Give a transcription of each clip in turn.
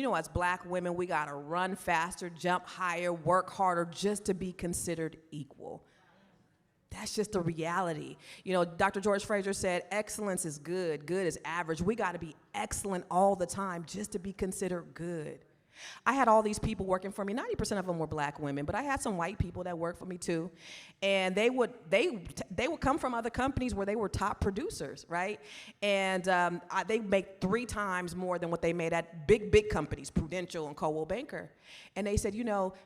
And as black women, we gotta run faster, jump higher, work harder just to be considered equal. That's just the reality. Dr. George Fraser said, excellence is good, good is average. We gotta be excellent all the time just to be considered good. I had all these people working for me. 90% of them were black women, but I had some white people that worked for me too. And they would come from other companies where they were top producers, right? And they make 3 times more than what they made at big companies, Prudential and Coldwell Banker. And they said,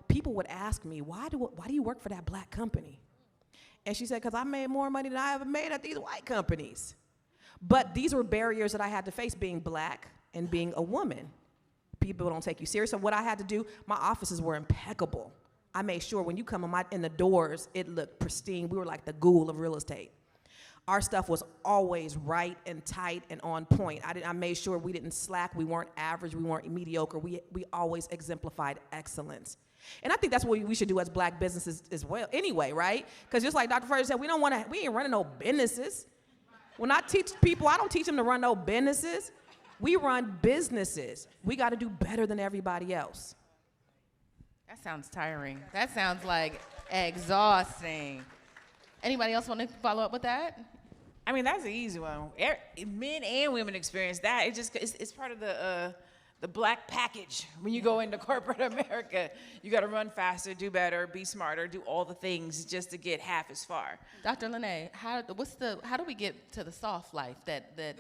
people would ask me, why do you work for that black company? And she said, because I made more money than I ever made at these white companies. But these were barriers that I had to face, being black and being a woman. People don't take you serious. So what I had to do, my offices were impeccable. I made sure when you come in the doors, it looked pristine. We were like the Google of real estate. Our stuff was always right and tight and on point. I made sure we didn't slack. We weren't average. We weren't mediocre. We always exemplified excellence. And I think that's what we should do as black businesses as well anyway, right? Because just like Dr. Fraser said, we ain't running no businesses. When I teach people, I don't teach them to run no businesses. We run businesses. We got to do better than everybody else. That sounds tiring. That sounds like exhausting. Anybody else want to follow up with that? I mean, that's an easy one. Men and women experience that. It's part of the black package. When you go into corporate America, you got to run faster, do better, be smarter, do all the things just to get half as far. Dr. Lene, how do we get to the soft life, the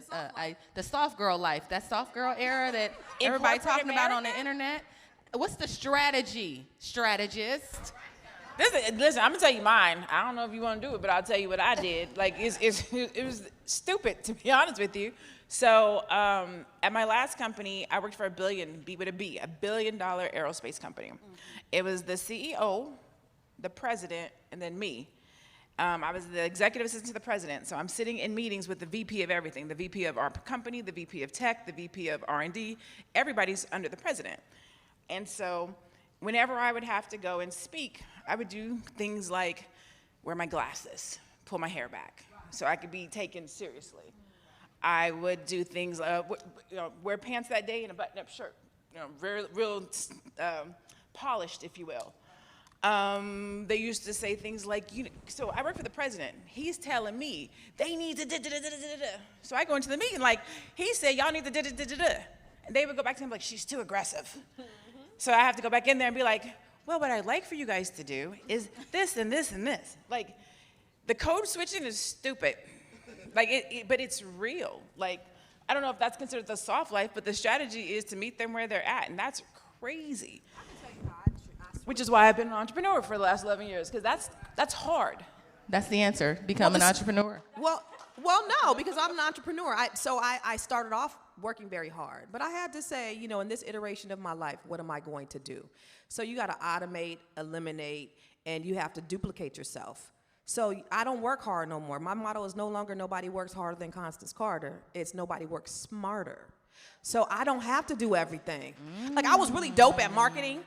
soft girl life, that soft girl era that everybody talking about on the internet? What's the strategy, strategist? Listen, I'm gonna tell you mine. I don't know if you want to do it, but I'll tell you what I did. Like, it was stupid, to be honest with you. So at my last company, I worked for a billion billion-dollar aerospace company. It was the CEO, the president, and then me. I was the executive assistant to the president, so I'm sitting in meetings with the VP of everything, the VP of our company, the VP of tech, the VP of R&D. Everybody's under the president. And so whenever I would have to go and speak, I would do things like wear my glasses, pull my hair back, so I could be taken seriously. I would do things like wear pants that day and a button-up shirt, real polished, if you will. They used to say things like, so I work for the president. He's telling me they need to da-da-da-da-da-da. So I go into the meeting like, he said y'all need to da-da-da-da-da. And they would go back to him like, she's too aggressive. So I have to go back in there and be like, well, what I'd like for you guys to do is this and this and this. Like, the code switching is stupid. Like, but it's real. Like, I don't know if that's considered the soft life, but the strategy is to meet them where they're at, and that's crazy. Which is why I've been an entrepreneur for the last 11 years, because that's hard. That's the answer, become an entrepreneur. Well, no, because I'm an entrepreneur. I started off working very hard, but I had to say, in this iteration of my life, what am I going to do? So you got to automate, eliminate, and you have to duplicate yourself. So I don't work hard no more. My motto is no longer nobody works harder than Constance Carter. It's nobody works smarter. So I don't have to do everything. Like, I was really dope at marketing.